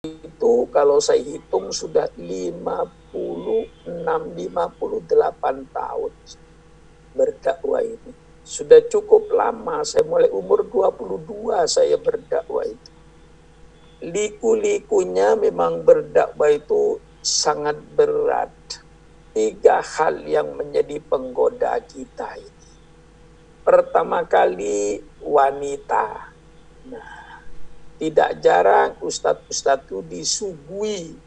itu kalau saya hitung sudah 58 tahun berdakwah ini. Sudah cukup lama, saya mulai umur 22 saya berdakwah itu. Liku-likunya memang berdakwah itu sangat berat. 3 hal yang menjadi penggoda kita ini. Pertama kali wanita. Nah, tidak jarang ustadz-ustadz itu disuguhi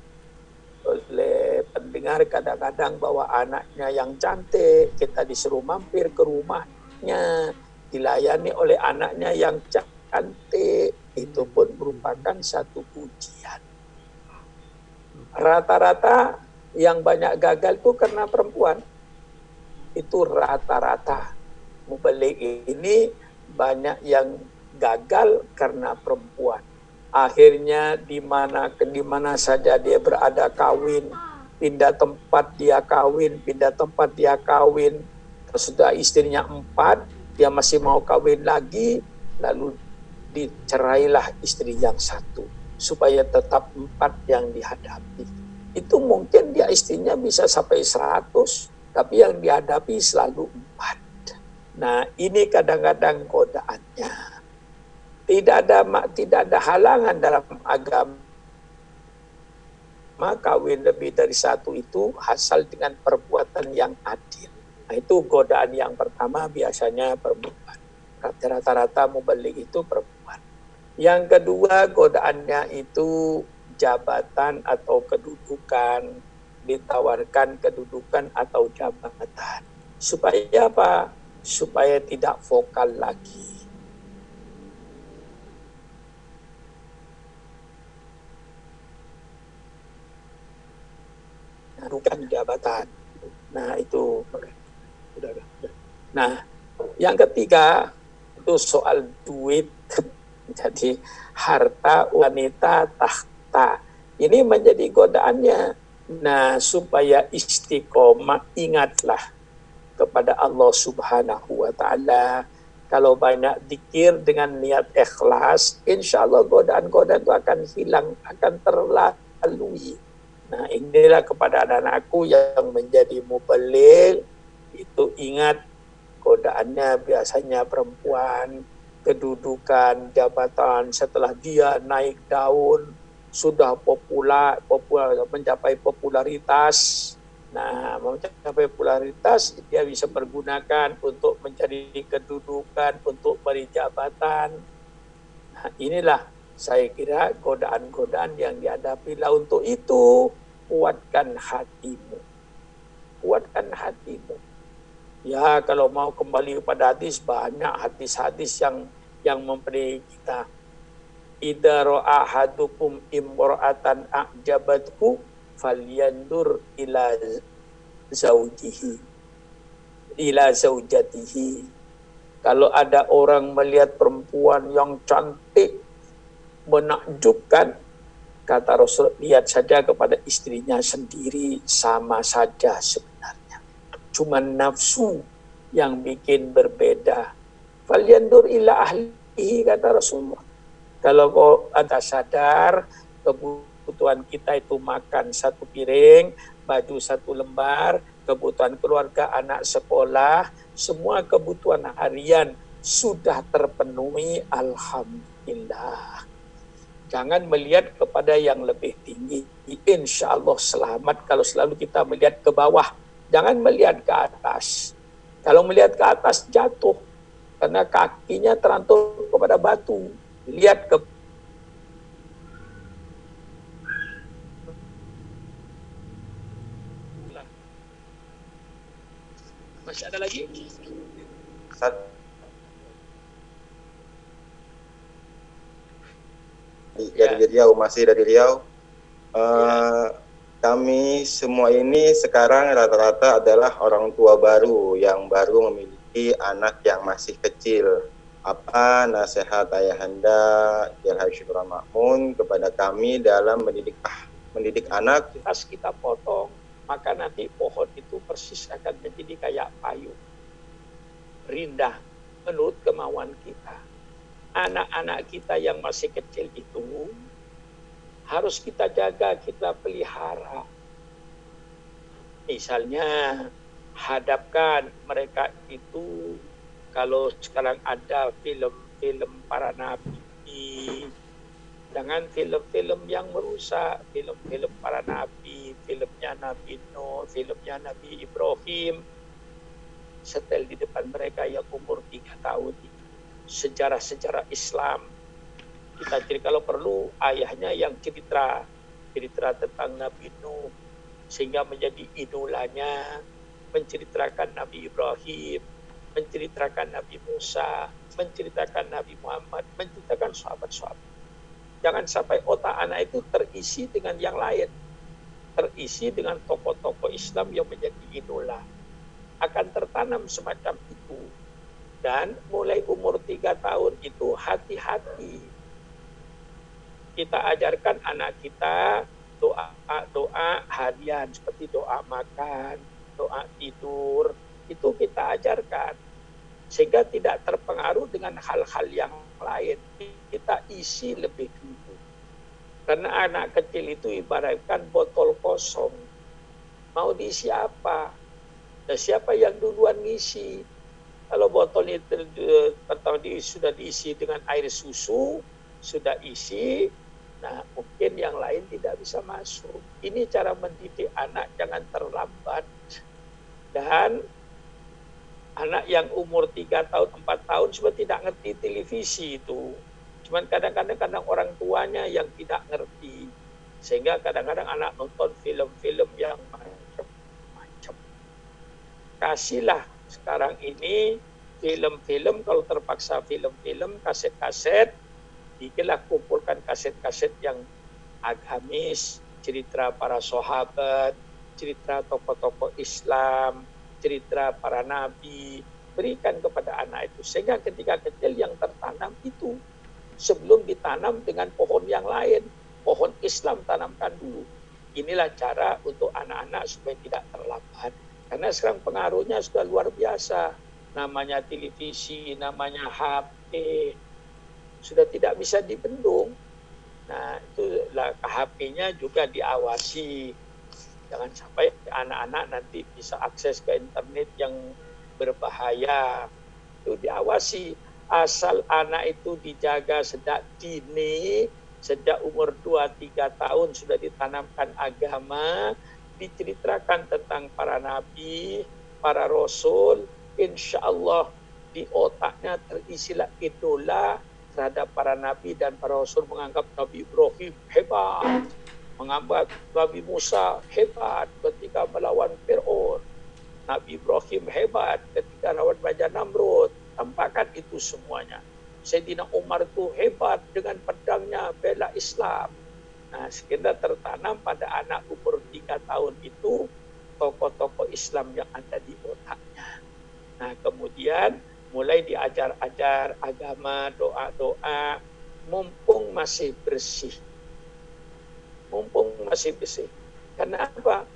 oleh pendengar kadang-kadang bahwa anaknya yang cantik, kita disuruh mampir ke rumahnya, dilayani oleh anaknya yang cantik, itu pun merupakan satu ujian. Rata-rata yang banyak gagal itu karena perempuan. Itu rata-rata. Mubalik ini banyak yang gagal karena perempuan. Akhirnya di mana saja dia berada kawin, pindah tempat dia kawin, sudah istrinya 4, dia masih mau kawin lagi, lalu dicerailah istri yang 1 supaya tetap 4 yang dihadapi. Itu mungkin dia istrinya bisa sampai 100, tapi yang dihadapi selalu 4. Nah, ini kadang-kadang godaannya. Tidak ada halangan dalam agama kawin lebih dari 1 itu asal dengan perbuatan yang adil. Nah, itu godaan yang pertama biasanya perempuan. Rata-rata mubalik itu perempuan. Yang kedua godaannya itu jabatan atau kedudukan, ditawarkan kedudukan atau jabatan. Supaya apa? Supaya tidak vokal lagi. Bukan jabatan. Nah, itu udah. Nah, yang ketiga itu soal duit. Jadi harta, wanita, tahta. Ini menjadi godaannya. Nah, supaya istiqomah, ingatlah kepada Allah Subhanahu wa ta'ala. Kalau banyak zikir dengan niat ikhlas, insya Allah godaan-godaan itu akan hilang, akan terlalui. Nah, inilah kepada anak-anakku yang menjadi mubaligh, itu ingat godaannya biasanya perempuan, kedudukan, jabatan, setelah dia naik daun, sudah populer, mencapai popularitas. Nah, mencapai popularitas, dia bisa pergunakan untuk mencari kedudukan, untuk beri jabatan. Nah, inilah saya kira godaan-godaan yang dihadapi. Lah untuk itu, kuatkan hatimu. Kuatkan hatimu. Ya, kalau mau kembali kepada hadis, banyak hadis-hadis yang memberi kita. Idza ra'a ahadukum imra'atan a'jabathu falyandur ila zaujatihi. Kalau ada orang melihat perempuan yang cantik, menakjubkan, kata Rasul, lihat saja kepada istrinya sendiri, sama saja sebenarnya. Cuma nafsu yang bikin berbeda. Falyandur ila ahlihi, kata Rasulullah. Kalau kau ada sadar kebutuhan kita itu makan 1 piring, baju 1 lembar, kebutuhan keluarga, anak sekolah, semua kebutuhan harian sudah terpenuhi, alhamdulillah. Jangan melihat kepada yang lebih tinggi. Insya Allah selamat kalau selalu kita melihat ke bawah. Jangan melihat ke atas. Kalau melihat ke atas jatuh, karena kakinya terantur kepada batu. Lihat ke masih ada lagi? Dari Riau, masih dari Riau. Kami semua ini sekarang rata-rata adalah orang tua baru yang baru memiliki anak yang masih kecil. Apa nasihat Ayahanda Jalhal Syukran Ma'mun kepada kami dalam mendidik anak? Pas kita potong, maka nanti pohon itu persis akan menjadi kayak payung. Rindah menurut kemauan kita. Anak-anak kita yang masih kecil itu harus kita jaga, kita pelihara. Misalnya, hadapkan mereka itu, kalau sekarang ada film-film para nabi, jangan film-film yang merusak, film-film para nabi, filmnya Nabi Nuh, filmnya Nabi Ibrahim, setel di depan mereka yang umur 3 tahun. Sejarah-sejarah Islam, kita cerita, kalau perlu ayahnya yang cerita tentang Nabi Nuh, sehingga menjadi idolanya, menceritakan Nabi Ibrahim, menceritakan Nabi Musa, menceritakan Nabi Muhammad, menceritakan sahabat-sahabat. Jangan sampai otak anak itu terisi dengan yang lain, terisi dengan tokoh-tokoh Islam yang menjadi idola. Akan tertanam semacam itu. Dan mulai umur 3 tahun itu hati-hati. Kita ajarkan anak kita doa harian, seperti doa makan, doa tidur, itu kita ajarkan. Sehingga tidak terpengaruh dengan hal-hal yang lain. Kita isi lebih dulu. Karena anak kecil itu ibaratkan botol kosong. Mau diisi apa? Nah, siapa yang duluan ngisi? Kalau botol itu sudah diisi dengan air susu, sudah isi, nah mungkin yang lain tidak bisa masuk. Ini cara mendidik anak, jangan terlambat. Dan anak yang umur 3 tahun, 4 tahun sudah tidak ngerti televisi itu. Cuman kadang-kadang orang tuanya yang tidak ngerti. Sehingga kadang-kadang anak nonton film-film yang macam-macam. Kasihlah sekarang ini film-film, kalau terpaksa film-film, kaset-kaset, bikinlah, kumpulkan kaset-kaset yang agamis, cerita para sahabat, cerita tokoh-tokoh Islam, cerita para nabi, berikan kepada anak itu. Sehingga ketika kecil yang tertanam itu, sebelum ditanam dengan pohon yang lain, pohon Islam tanamkan dulu. Inilah cara untuk anak-anak supaya tidak terlambat. Karena sekarang pengaruhnya sudah luar biasa. Namanya televisi, namanya HP, sudah tidak bisa dibendung. Nah, itu HP-nya juga diawasi. Jangan sampai anak-anak nanti bisa akses ke internet yang berbahaya. Itu diawasi. Asal anak itu dijaga sejak dini, sejak umur 2-3 tahun sudah ditanamkan agama, diceritakan tentang para nabi, para rasul, insya Allah di otaknya terisilah idola terhadap para nabi dan para rasul, menganggap Nabi Ibrahim hebat, menganggap Nabi Musa hebat ketika melawan Fir'aun, Nabi Ibrahim hebat ketika lawan Raja Namrud. Tampakkan itu semuanya. Sayyidina Umar itu hebat dengan pedangnya bela Islam. Nah, sekitar tertanam pada anak umur 3 tahun itu tokoh-tokoh Islam yang ada di otaknya. Nah, kemudian mulai diajar-ajar agama, doa-doa, mumpung masih bersih. Mumpung masih bersih. Karena apa?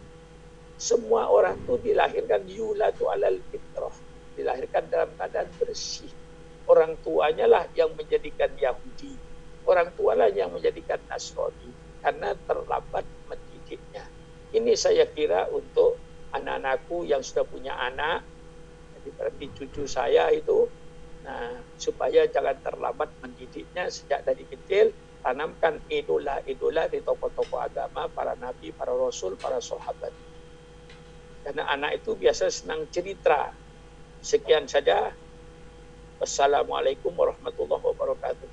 Semua orang itu dilahirkan yuladu alal fitrah. Dilahirkan dalam keadaan bersih. Orang tuanya lah yang menjadikan Yahudi. Orang tualah yang menjadikan Nasrani. Karena terlambat mendidiknya. Ini saya kira untuk anak-anakku yang sudah punya anak, berarti cucu saya itu, nah, supaya jangan terlambat mendidiknya sejak dari kecil. Tanamkan idola-idola di tokoh-tokoh agama, para nabi, para rasul, para sahabat. Karena anak itu biasa senang cerita. Sekian saja. Wassalamualaikum warahmatullahi wabarakatuh.